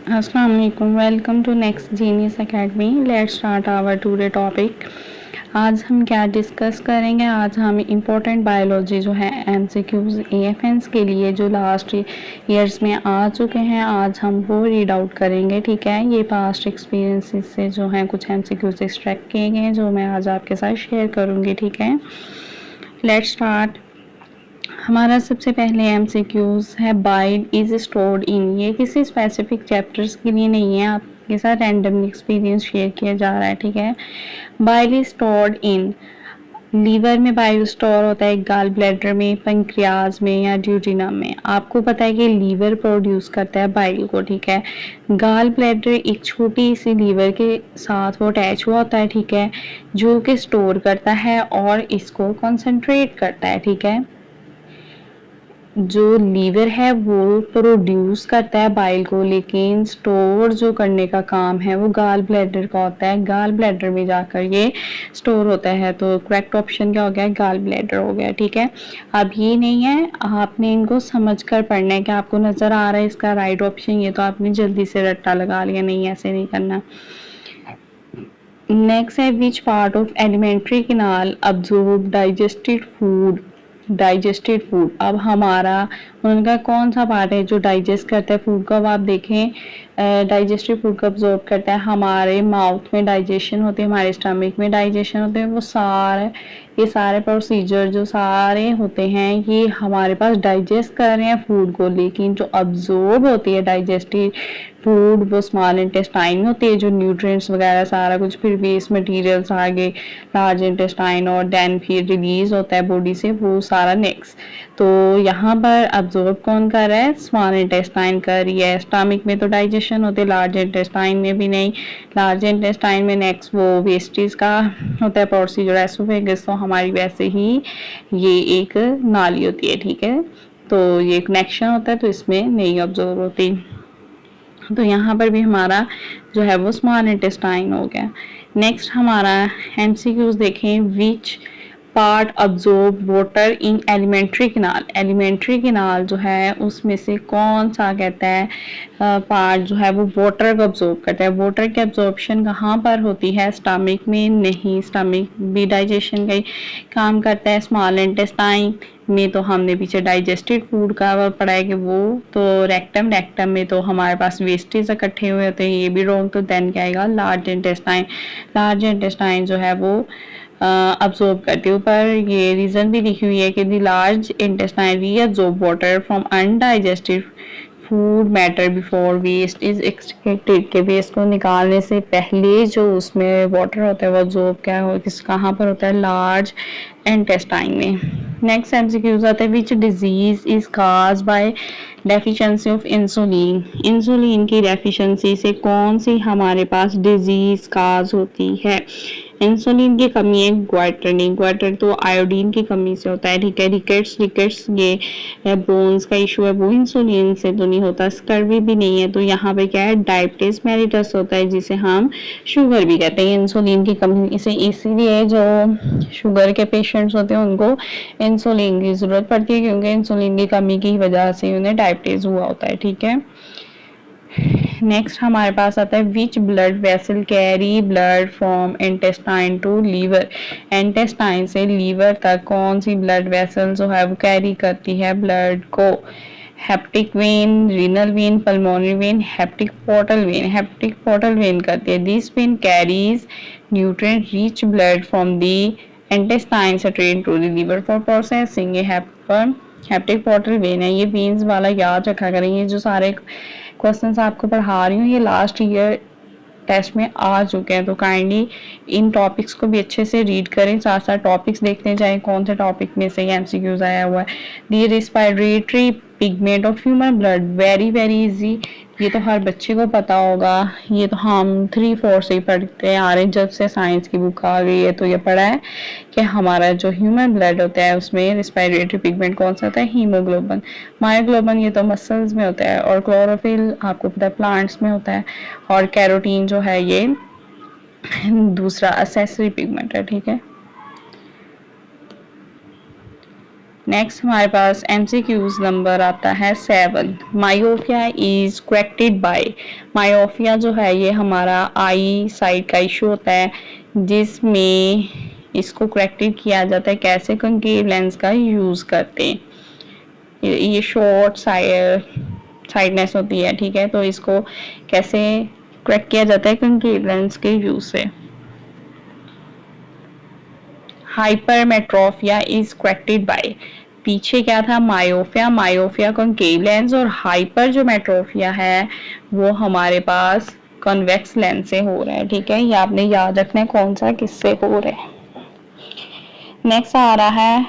अस्सलाम वालेकुम, welcome to next genius academy. Let's start our today topic. आज हम क्या डिस्कस करेंगे? आज हम इम्पोर्टेंट बायोलॉजी जो है एमसीक्यूज एएफएनस के लिए जो लास्ट ईयर्स में आ चुके हैं, आज हम वो रीड आउट करेंगे। ठीक है, ये पास्ट एक्सपीरियंसेस से जो है कुछ एमसीक्यूज एक्सट्रैक्ट किए गए हैं जो मैं आज आपके साथ शेयर करूँगी। ठीक है, लेट्स स्टार्ट। हमारा सबसे पहले एमसीक्यूज है बाइल इज स्टोर्ड इन। ये किसी स्पेसिफिक चैप्टर्स के लिए नहीं है, आपके साथ रैंडमली एक्सपीरियंस शेयर किया जा रहा है। ठीक है, bile is stored in liver में बाइल स्टोर होता है, गाल ब्लैडर में, पंक्रियाज में या ड्यूटिनम में। आपको पता है कि लीवर प्रोड्यूस करता है बाइल को। ठीक है, गाल ब्लैडर एक छोटी सी लीवर के साथ वो अटैच हुआ होता है। ठीक है, जो कि स्टोर करता है और इसको कंसंट्रेट करता है। ठीक है, जो लीवर है वो प्रोड्यूस करता है बाइल को, लेकिन स्टोर जो करने का काम है वो गाल ब्लैडर का होता है। गाल ब्लैडर में जाकर ये स्टोर होता है। तो करेक्ट ऑप्शन क्या हो गया? गाल ब्लैडर हो गया। ठीक है, अब ये नहीं है, आपने इनको समझ कर पढ़ना है कि आपको नजर आ रहा है इसका राइट ऑप्शन ये, तो आपने जल्दी से रट्टा लगा लिया। नहीं, ऐसे नहीं करना। नेक्स्ट है which part of alimentary canal absorb digested food. अब हमारा उनका कौन सा पार्ट है जो डाइजेस्ट करता है फूड को? अब आप देखें, डाइजेस्टिव फूड को अब्जॉर्ब करता है। हमारे माउथ में डाइजेशन होती है, हमारे स्टमक में डाइजेशन होते हैं। वो सारे ये सारे प्रोसीजर जो सारे होते हैं ये हमारे पास डाइजेस्ट कर रहे हैं फूड को, लेकिन जो अब्जॉर्ब होती है डाइजेस्टिव फूड वो स्मॉल इंटेस्टाइन में होती है, जो न्यूट्रिएंट्स वगैरह सारा कुछ, फिर वेस्ट मटेरियल्स आगे लार्ज इंटेस्टाइन और देन फिर रिलीज होता है बॉडी से वो सारा नेक्स्ट। तो यहाँ पर अब्जॉर्ब कौन कर रहा है? स्मॉल इंटेस्टाइन कर रही है। स्टमक में तो डाइजेशन होते, लार्ज इंटेस्टाइन में भी नहीं। लार्ज इंटेस्टाइन में नेक्स्ट वो वेस्टेज का होता है प्रोसीजर एसोफेगस। तो हमारी वैसे ही ये एक नाली होती है। ठीक है, तो ये कनेक्शन होता है, तो इसमें नहीं ऑब्जर्व होती। तो यहाँ पर भी हमारा जो है वो स्मॉल इंटेस्टाइन हो गया। नेक्स्ट हमारा एमसीक्यूज देखें। Which part absorb water in alimentary canal. Alimentary canal जो है उसमें से कौन सा कहता है पार्ट जो है वो वाटर को अब्जॉर्ब करता है? वाटर की अब्जॉर्प्शन कहाँ पर होती है? स्टमक में नहीं, स्टमक भी डाइजेशन का ही काम करता है। स्मॉल इंटेस्टाइन में तो हमने पीछे डाइजेस्टेड फूड का पढ़ा है कि वो तो रेक्टम में तो हमारे पास वेस्टेज इकट्ठे हुए होते हैं, ये भी रॉन्ग। तो देन क्या आएगा? Large intestine. लार्ज इंटेस्टाइन जो है वो अब्जॉर्ब करती है। ऊपर ये रीजन भी लिखी हुई है कि the large intestine reabsorb water from undigested food matter before waste is extracted, के वेस्ट को निकालने से पहले जो उसमें वाटर होता है वो अब्जॉर्ब क्या हो किस कहाँ पर होता है? लार्ज इंटेस्टाइन में। नेक्स्ट एमसीक्यूज आता है which disease is cause by deficiency of insulin. Insulin की डेफिशिएंसी से कौन सी हमारे पास डिजीज काज होती है? इंसुलिन की कमी है ग्वाइटरनिंग। ग्वाइटर तो आयोडीन की कमी से होता है। ठीक है, रिकेट्स ये बोन्स का इशू है, वो इंसुलिन से तो नहीं होता। स्कर्वी भी नहीं है। तो यहाँ पे क्या है? डायबिटीज मेलिटस होता है, जिसे हम शुगर भी कहते हैं। इंसुलिन की कमी इसे इसीलिए जो शुगर के पेशेंट्स होते हैं उनको इंसुलिन की जरूरत पड़ती है, क्योंकि इंसुलिन की कमी की वजह से उन्हें डायबिटीज हुआ होता है। ठीक है, नेक्स्ट हमारे पास आता है which blood vessel carry blood from intestine to liver. Intestine से लीवर तक कौन सी ब्लड वेसल जो है वो कैरी करती है ब्लड को? Hepatic vein, renal vein, pulmonary vein, hepatic portal vein. Hepatic portal वेन करती है। This vein carries nutrient rich blood from the intestine straight to the liver for processing. ये हेप्टिक पोर्टल वेन है। ये veins वाला याद रखा करें। ये जो सारे क्वेश्चंस आपको पढ़ा रही हूँ ये लास्ट ईयर टेस्ट में आ चुके हैं, तो काइंडली इन टॉपिक्स को भी अच्छे से रीड करें, साथ साथ टॉपिक्स देखते जाएं कौन से टॉपिक में से एमसीक्यूज आया हुआ है। The respiratory pigment of human blood, very very easy, ये तो हर बच्चे को पता होगा। ये तो हम 3-4 से ही पढ़ते आ रहे हैं, जब से साइंस की बुक आ गई है तो ये पढ़ा है कि हमारा जो ह्यूमन ब्लड होता है उसमें रेस्पिरेटरी पिगमेंट कौन सा होता है? हीमोग्लोबिन। मायोग्लोबिन ये तो मसल्स में होता है, और क्लोरोफिल आपको पता है प्लांट्स में होता है, और कैरोटीन जो है ये दूसरा असेसरी पिगमेंट है। ठीक है, नेक्स्ट हमारे पास MCQs नंबर आता है 7। Myopia is corrected bye. Myopia जो है ये हमारा आई साइड का इशू होता है जिसमें इसको करेक्टेड किया जाता है कैसे, कंकेव लेंस का यूज करते। ये शॉर्ट साइडनेस होती है, ठीक है, तो इसको कैसे करेक्ट किया जाता है कंकेव लेंस के यूज से। Hypermetropia is corrected bye. पीछे क्या था, मायोपिया, मायोपिया कंकेव लेंस, और हाइपर जो मेट्रोपिया है वो हमारे पास कॉन्वेक्स लेंस से हो रहा है, ठीक है। ये आपने याद रखना है कौन सा किससे हो रहा है। नेक्स्ट आ रहा है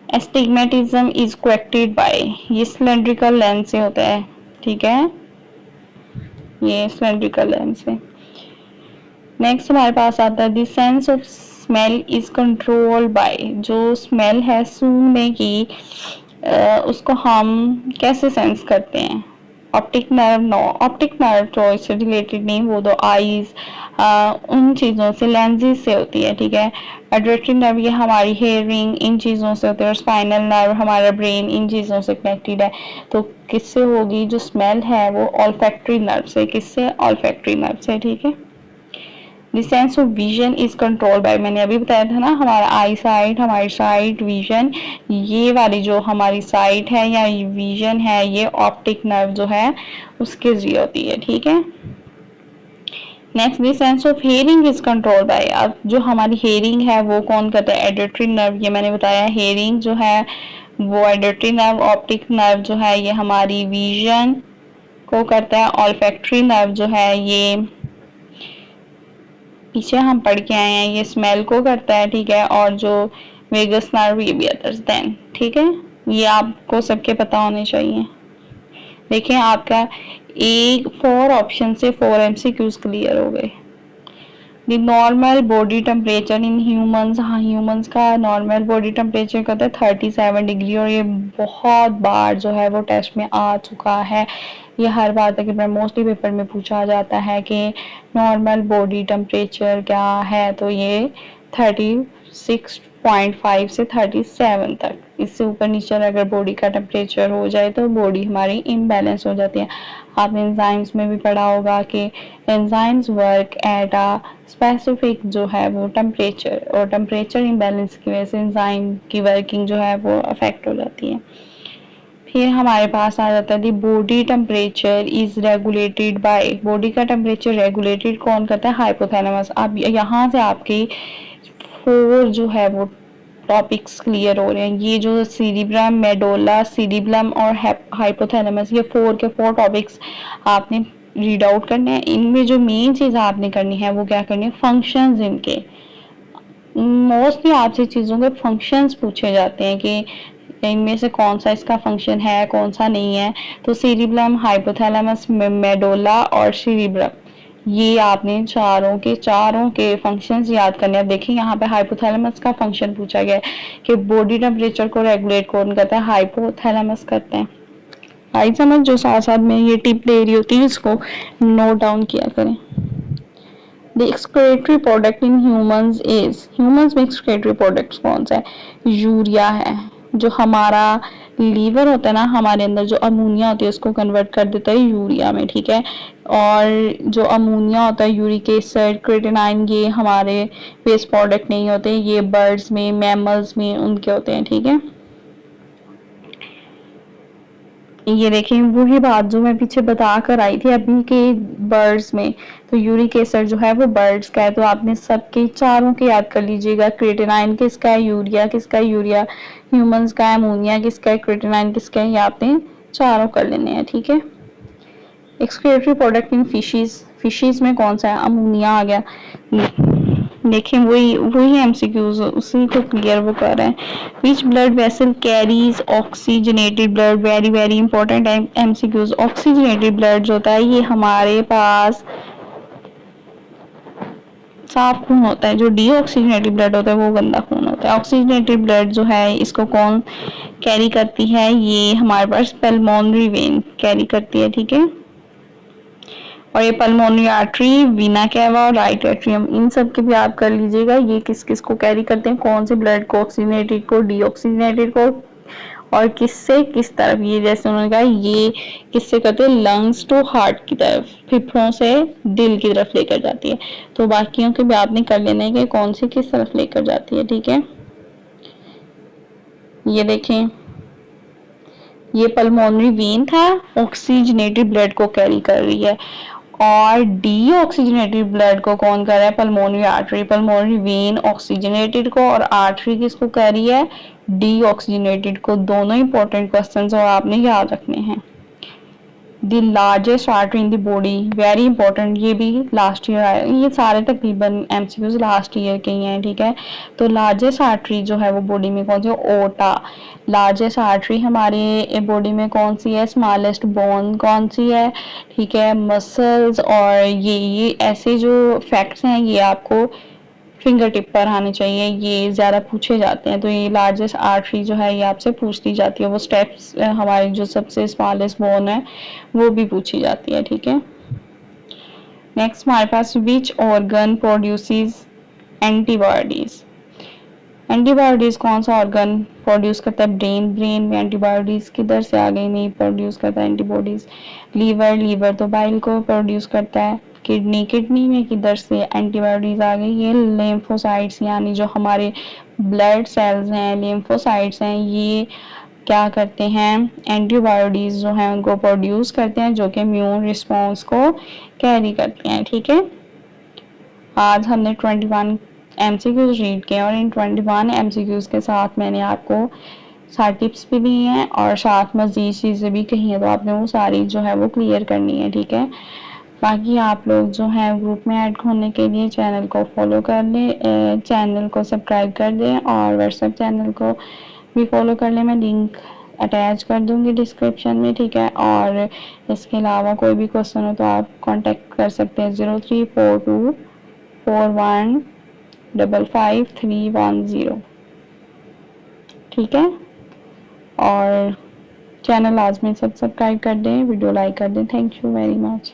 एस्टिग्मेटिज्म इज करेक्टेड बाय। ये सिलेंड्रिकल लेंस से होता है, ठीक है, ये सिलेंड्रिकल लेंस है। नेक्स्ट हमारे पास आता है the sense of smell is control by. जो स्मेल है सूंघने की, उसको हम कैसे सेंस करते हैं। Optic nerve, no, optic nerve तो इससे रिलेटेड नहीं, वो तो आईज उन चीज़ों से, लेंसेज से होती है, ठीक है। एडरेटरी नर्व ये हमारी हेयरिंग, इन चीज़ों से होती है, और स्पाइनल नर्व हमारा ब्रेन, इन चीज़ों से कनेक्टेड है। तो किससे होगी जो स्मेल है वो ऑल्फैक्टरी नर्व से, किससे, ऑल्फैक्टरी नर्व से, ठीक है। The sense of vision is control bye, मैंने अभी बताया था ना, हमारा आई साइट, हमारी साइट, विजन, ये वाली जो हमारी साइट है या विजन है ये ऑप्टिक नर्व जो है उसके जरिए होती है, ठीक है। Next the sense of hearing is control bye. अब जो हमारी हियरिंग है वो कौन करता है, एडिटरी नर्व, ये मैंने बताया। हियरिंग जो है वो एडिटरी नर्व, ऑप्टिक नर्व जो है ये हमारी विजन को करता है, ऑल्फैक्टरी नर्व जो है ये पीछे हम पढ़ के आए हैं ये स्मेल को करता है, ठीक है, और जो वेगस नर्व ये भी अदर्स देन, ठीक है। ये आपको सबके पता होने चाहिए। देखिए आपका 4 ऑप्शन से 4 MCQs क्लियर हो गए। The normal body temperature in humans, हाँ ह्यूमंस का नॉर्मल बॉडी टेम्परेचर कहते हैं 37 डिग्री, और ये बहुत बार जो है वो टेस्ट में आ चुका है। ये हर बार तकरीबन मोस्टली पेपर में पूछा जाता है कि नॉर्मल बॉडी टेम्परेचर क्या है, तो ये 36.5 से 37 तक, इससे ऊपर नीचे अगर बॉडी का टेम्परेचर हो जाए तो बॉडी हमारी इम्बैलेंस हो जाती है। आपने एंजाइम्स में भी पढ़ा होगा कि enzymes work at a specific जो है वो टेम्परेचर, और टेम्परेचर इम्बैलेंस की वजह से एंजाइम की वर्किंग जो है वो अफेक्ट हो जाती है। फिर हमारे पास आ जाता है body temperature is regulated by. Body का टेम्परेचर रेगुलेटेड कौन करता है, हाइपोथैलेमस। अब यहाँ से आपकी 4 जो है वो टॉपिक्स क्लियर हो रहे हैं। ये जो सीरिब्रम, मेडोला, सीरिब्रम और हाइपोथैलेमस, ये 4 के 4 टॉपिक्स आपने रीड आउट करने हैं। इनमें जो मेन चीज़ आपने करनी है वो क्या करनी है, फंक्शंस इनके। मोस्टली आपसे चीज़ों के फंक्शंस पूछे जाते हैं कि इनमें से कौन सा इसका फंक्शन है कौन सा नहीं है। तो सीरिब्रम, हाइपोथैलेमस, मेडोला और सीरिब्रम, ये आपने चारों के फंक्शंस याद करने हैं। देखिए यहाँ पे हाइपोथैलेमस का फंक्शन पूछा गया है कि बॉडी टेम्परेचर को रेगुलेट कौन करता है, हाइपोथैलेमस करते हैं। आई समझ, जो साथ साथ में ये टिप दे रही होती है इसको नोट डाउन किया करें। The excretory product in humans is, humans में एक्सक्रीटरी प्रोडक्ट कौन सा है, यूरिया है। जो हमारा लीवर होता है ना, हमारे अंदर जो अमोनिया होती है उसको कन्वर्ट कर देता है यूरिया में, ठीक है। और जो अमोनिया होता है, यूरिक एसिड, क्रेटिनाइन, ये हमारे वेस्ट प्रोडक्ट नहीं होते, ये बर्ड्स में, मैमल्स में उनके होते हैं, ठीक है। ये देखें वही बात जो मैं पीछे बता कर आई थी अभी के बर्ड्स में, तो यूरिक एसिड जो है वो बर्ड्स का है, तो आपने सबके चारों के याद कर लीजिएगा। क्रेटिनाइन किसका है, यूरिया किसका है, यूरिया ह्यूमंस का है, अमोनिया किसका है, क्रेटिनाइन किसका है, ये आपने चारों कर लेने हैं, ठीक है। Excretory product in fishes, fishes में कौन सा है, अमोनिया आ गया। देखें वही एमसीक्यूज उसी को क्लियर वो कर रहे हैं। विच blood vessel carries oxygenated blood, very very important MCQs. Oxygenated blood जो होता है ये हमारे पास साफ खून होता है, जो डीऑक्सीजनेटेड ब्लड होता है वो गंदा खून होता है। ऑक्सीजनेटेड ब्लड जो है इसको कौन कैरी करती है, ये हमारे पास पल्मोनरी वेन कैरी करती है, ठीक है। और ये पल्मोनरी आर्टरी, वीना कैवा और राइट एट्रियम, इन सब के भी आप कर लीजिएगा। ये किस किस को कैरी करते हैं, कौन से ब्लड को, ऑक्सीजनेटेड को, डीऑक्सीजनेटेड को, और किससे किस तरफ। ये जैसे उन्होंने कहा ये किससे करते हैं, लंग्स टू हार्ट की तरफ, फेफड़ों से दिल की तरफ लेकर जाती है। तो बाकियों के भी आपने कर लेना है कि कौन सी किस तरफ लेकर जाती है। ठीक है, ये देखें, ये पल्मोनरी वेन था, ऑक्सीजनेटेड ब्लड को कैरी कर रही है। और डीऑक्सीजनेटेड ब्लड को कौन कर रहा है, pulmonary artery. Pulmonary vein oxygenated को और आर्टरी किसको कैरी है, डीऑक्सीजनेटेड को। दोनों इंपॉर्टेंट क्वेश्चंस और आपने याद रखने हैं। The largest artery in the body, very important, ये भी लास्ट ईयर आया, ये सारे तकरीबन एमसीक्यूज लास्ट ईयर के ही हैं। ठीक है, तो लार्जेस्ट आर्टरी जो है वो बॉडी में कौन सी, ओटा। लार्जेस्ट आर्टरी हमारे बॉडी में कौन सी है, स्मॉलेस्ट बोन कौन सी है। ठीक है, मसल्स, और ये ऐसे जो फैक्ट्स हैं ये आपको फिंगर टिप पर आने चाहिए, ये ज्यादा पूछे जाते हैं। तो ये लार्जेस्ट आर्टरी जो है ये आपसे पूछ दी जाती है। वो स्टेप्स हमारी जो सबसे स्मॉलेस्ट बोन है वो भी पूछी जाती है। ठीक है, नेक्स्ट हमारे पास which organ produces antibodies. Antibodies कौन सा ऑर्गन प्रोड्यूस करता है, ब्रेन। ब्रेन में एंटीबॉडीज किधर से आ गई, नहीं प्रोड्यूस करता है एंटीबॉडीज। लीवर, लीवर तो बाइल को प्रोड्यूस करता है। किडनी, किडनी में किधर से एंटीबॉडीज आ गई, ये लिम्फोसाइट्स, यानी जो हमारे ब्लड सेल्स हैं, लिम्फोसाइट्स हैं, ये क्या करते हैं, एंटीबॉडीज जो हैं उनको प्रोड्यूस करते हैं, जो कि इम्यून रिस्पॉन्स को कैरी करते हैं। ठीक है, आज हमने 21 एमसीक्यूज रीड किए और इन 21 एमसीक्यूज के साथ मैंने आपको सारी टिप्स भी दी हैं और साथ मजीद चीज़ें भी कही हैं, तो आपने वो सारी जो है वो क्लियर करनी है। ठीक है, बाकी आप लोग जो हैं ग्रुप में ऐड होने के लिए चैनल को फॉलो कर लें, चैनल को सब्सक्राइब कर दें और व्हाट्सएप चैनल को भी फॉलो कर लें। मैं लिंक अटैच कर दूंगी डिस्क्रिप्शन में। ठीक है, और इसके अलावा कोई भी क्वेश्चन हो तो आप कांटेक्ट कर सकते हैं 034241555310। ठीक है, और चैनल लाजमी सब्सक्राइब कर दें, वीडियो लाइक कर दें। Thank you very much.